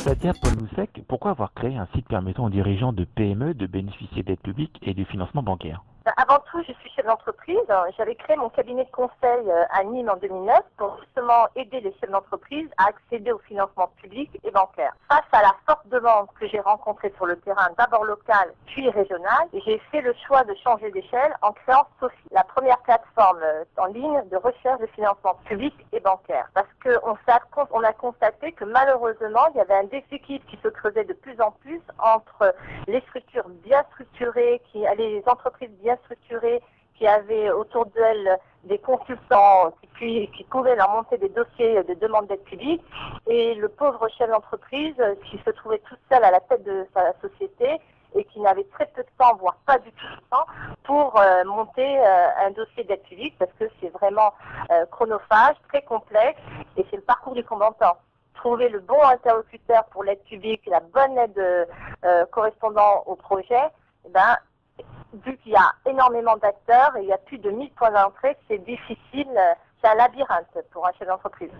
Sadia Paul-Moussek, pourquoi avoir créé un site permettant aux dirigeants de PME de bénéficier d'aides publiques et du financement bancaire? Avant tout, je suis chef d'entreprise. J'avais créé mon cabinet de conseil à Nîmes en 2009 pour justement aider les chefs d'entreprise à accéder au financement public et bancaire. Face à la forte demande que j'ai rencontrée sur le terrain, d'abord local puis régional, j'ai fait le choix de changer d'échelle en créant Sophie, la première plateforme en ligne de recherche de financement public et bancaire. Parce qu'on a constaté que malheureusement, il y avait un déséquilibre qui se creusait de plus en plus entre les structures bien structurées, les entreprises bien structurées, qui avaient autour d'elles des consultants qui pouvaient leur monter des dossiers de demande d'aide publique, et le pauvre chef d'entreprise qui se trouvait tout seul à la tête de sa société et qui n'avait très peu de temps, voire pas du tout de temps, pour monter un dossier d'aide publique, parce que c'est vraiment chronophage, très complexe, et c'est le parcours du combattant. Trouver le bon interlocuteur pour l'aide publique, la bonne aide correspondant au projet, vu qu'il y a énormément d'acteurs et il y a plus de 1000 points d'entrée, c'est difficile, c'est un labyrinthe pour un chef d'entreprise.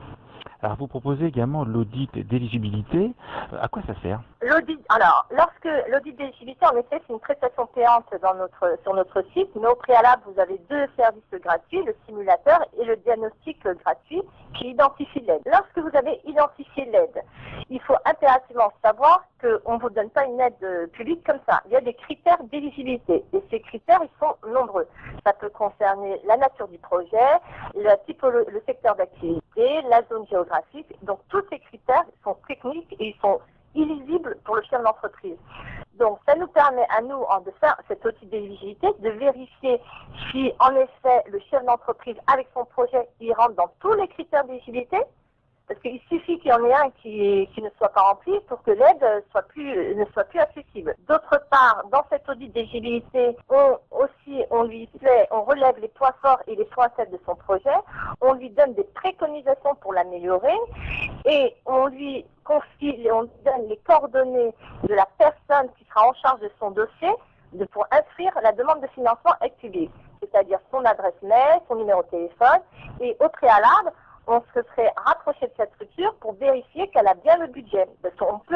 Alors vous proposez également l'audit d'éligibilité. À quoi ça sert? Lorsque l'audit d'éligibilité, en effet, c'est une prestation payante sur notre site, mais au préalable, vous avez deux services gratuits, le simulateur et le diagnostic gratuit qui identifie l'aide. Lorsque vous avez identifié l'aide, il faut impérativement savoir qu'on ne vous donne pas une aide publique comme ça. Il y a des critères d'éligibilité et ces critères, ils sont nombreux. Ça peut concerner la nature du projet, le secteur d'activité, la zone géographique. Donc tous ces critères sont techniques et ils sont illisibles pour le chef d'entreprise. Donc ça nous permet à nous de faire cet audit d'éligibilité, de vérifier si en effet le chef d'entreprise avec son projet, il rentre dans tous les critères d'éligibilité. Parce qu'il suffit qu'il y en ait un qui ne soit pas rempli pour que l'aide ne soit plus accessible. D'autre part, dans cet audit d'éligibilité, on relève les points forts et les points faibles de son projet, on lui donne des préconisations pour l'améliorer et on lui donne les coordonnées de la personne qui sera en charge de son dossier pour inscrire la demande de financement aide publique, c'est-à-dire son adresse mail, son numéro de téléphone, et au préalable, on se serait rapproché de cette structure pour vérifier qu'elle a bien le budget. Parce qu'on peut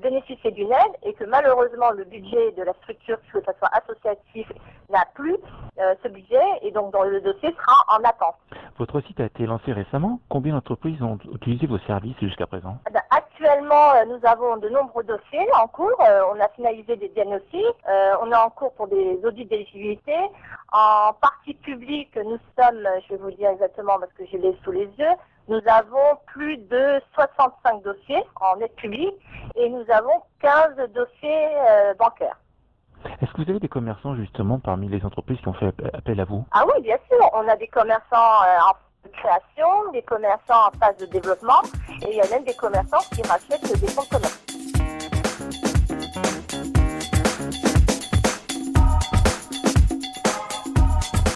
bénéficier d'une aide et que malheureusement le budget de la structure, que ce soit associatif, n'a plus ce budget et donc le dossier sera en attente. Votre site a été lancé récemment. Combien d'entreprises ont utilisé vos services jusqu'à présent? Actuellement, nous avons de nombreux dossiers en cours. On a finalisé des diagnostics. On est en cours pour des audits d'éligibilité. En partie publique, nous sommes, je vais vous dire exactement parce que je l'ai sous les yeux, nous avons plus de 65 dossiers en aide publique et nous avons 15 dossiers bancaires. Est-ce que vous avez des commerçants justement parmi les entreprises qui ont fait appel à vous? Ah oui, bien sûr. On a des commerçants en création, des commerçants en phase de développement et il y a même des commerçants qui rachètent des fonds de commerce.